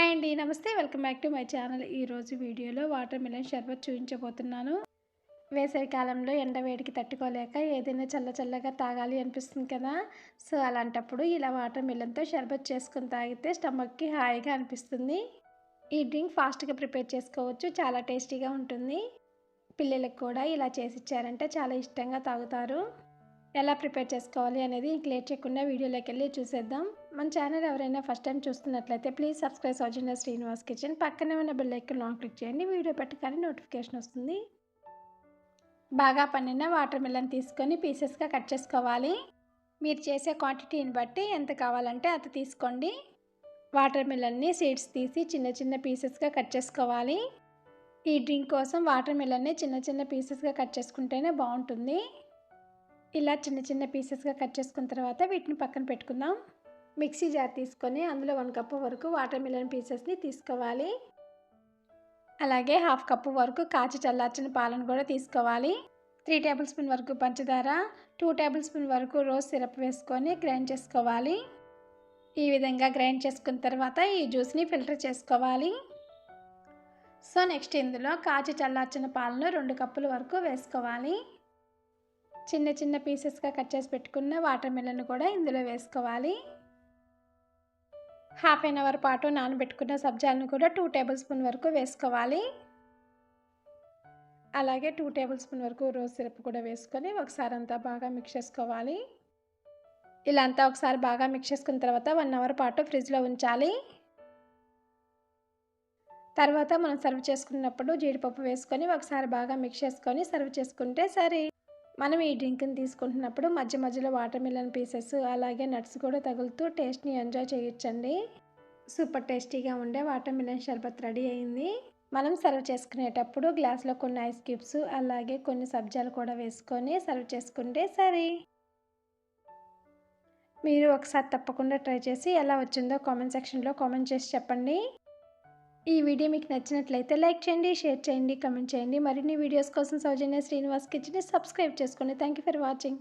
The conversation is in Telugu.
హాయ్ అండి. నమస్తే. Welcome back to my channel. ఈరోజు వీడియోలో వాటర్ మిలన్ షర్బత్ చూపించబోతున్నాను. వేసవి కాలంలో ఎండ వేడికి తట్టుకోలేక ఏదైనా చల్లగా తాగాలి అనిపిస్తుంది కదా! సో, అలాంటప్పుడు ఇలా వాటర్ మిలన్‌తో షర్బత్ చేసుకొని తాగితే స్టమక్‌కి హాయిగా అనిపిస్తుంది. ఈ డ్రింక్ ఫాస్ట్‌గా ప్రిపేర్ చేసుకోవచ్చు. చాలా టేస్టీగా ఉంటుంది. పిల్లలకు కూడా ఇలా చేసిచ్చారంటే చాలా ఇష్టంగా తాగుతారు. ఎలా ప్రిపేర్ చేసుకోవాలి అనేది ఇంక లేట్ చేయకుండా వీడియోలోకెళ్ళి చూసేద్దాం. మన ఛానల్ ఎవరైనా ఫస్ట్ టైం చూస్తున్నట్లయితే please subscribe Soujanya Srinivas kitchen. పక్కనే ఉన్న బెల్ ఐకాన్ ఆన్ క్లిక్ చేయండి. వీడియో పెట్టగానే నోటిఫికేషన్ వస్తుంది. బాగా పండిన వాటర్ మిలన్ తీసుకొని పీసెస్గా కట్ చేసుకోవాలి. మీరు చేసే క్వాంటిటీని బట్టి ఎంత కావాలంటే అంత తీసుకోండి. వాటర్ మిలన్ని సీడ్స్ తీసి చిన్న పీసెస్గా కట్ చేసుకోవాలి. ఈ డ్రింక్ కోసం వాటర్ మిలన్ని చిన్న పీసెస్గా కట్ చేసుకుంటేనే బాగుంటుంది. ఇలా చిన్న పీసెస్గా కట్ చేసుకున్న తర్వాత వీటిని పక్కన పెట్టుకుందాం. మిక్సీ జార్ తీసుకొని అందులో 1 కప్పు వరకు వాటర్ మిలన్ పీసెస్ని తీసుకోవాలి. అలాగే 1/2 కప్పు వరకు కాచి చల్లార్చిన పాలను కూడా తీసుకోవాలి. 3 టేబుల్ స్పూన్ వరకు పంచదార, 2 టేబుల్ స్పూన్ వరకు రోజ్ సిరప్ వేసుకొని గ్రైండ్ చేసుకోవాలి. ఈ విధంగా గ్రైండ్ చేసుకున్న తర్వాత ఈ జ్యూస్ని ఫిల్టర్ చేసుకోవాలి. సో నెక్స్ట్ ఇందులో కాచి చల్లార్చిన పాలను 2 కప్పుల వరకు వేసుకోవాలి. చిన్న పీసెస్గా కట్ చేసి పెట్టుకున్న వాటర్ మిలన్ కూడా ఇందులో వేసుకోవాలి. హాఫ్ ఎన్ అవర్ పాటు నానబెట్టుకున్న సబ్జాలను కూడా 2 టేబుల్ స్పూన్ వరకు వేసుకోవాలి. అలాగే 2 టేబుల్ స్పూన్ వరకు రోజ్ సిరప్ కూడా వేసుకొని ఒకసారి అంతా బాగా మిక్స్ చేసుకోవాలి. ఇలా అంతా ఒకసారి బాగా మిక్స్ చేసుకున్న తర్వాత 1 అవర్ పాటు ఫ్రిడ్జ్లో ఉంచాలి. తర్వాత మనం సర్వ్ చేసుకున్నప్పుడు జీడిపప్పు వేసుకొని ఒకసారి బాగా మిక్స్ చేసుకొని సర్వ్ చేసుకుంటే సరే. మనం ఈ డ్రింక్ని తీసుకుంటున్నప్పుడు మధ్యలో వాటర్ మిలన్ పీసెస్ అలాగే నట్స్ కూడా తగులుతూ టేస్ట్ని ఎంజాయ్ చేయొచ్చండి. సూపర్ టేస్టీగా ఉండే వాటర్ మిలన్ షర్బత్ రెడీ అయింది. మనం సర్వ్ చేసుకునేటప్పుడు గ్లాస్లో కొన్ని ఐస్ క్యూబ్స్ అలాగే కొన్ని సబ్జాలు కూడా వేసుకొని సర్వ్ చేసుకుంటే సరే. మీరు ఒకసారి తప్పకుండా ట్రై చేసి ఎలా వచ్చిందో కామెంట్ సెక్షన్లో కామెంట్ చేసి చెప్పండి. ఈ వీడియో మీకు నచ్చినట్లయితే లైక్ చేయండి, షేర్ చేయండి, కామెంట్ చేయండి. మరిన్ని వీడియోస్ కోసం సౌజన్య శ్రీనివాస్ కిచెన్ని సబ్స్క్రైబ్ చేసుకోండి. Thank you for watching.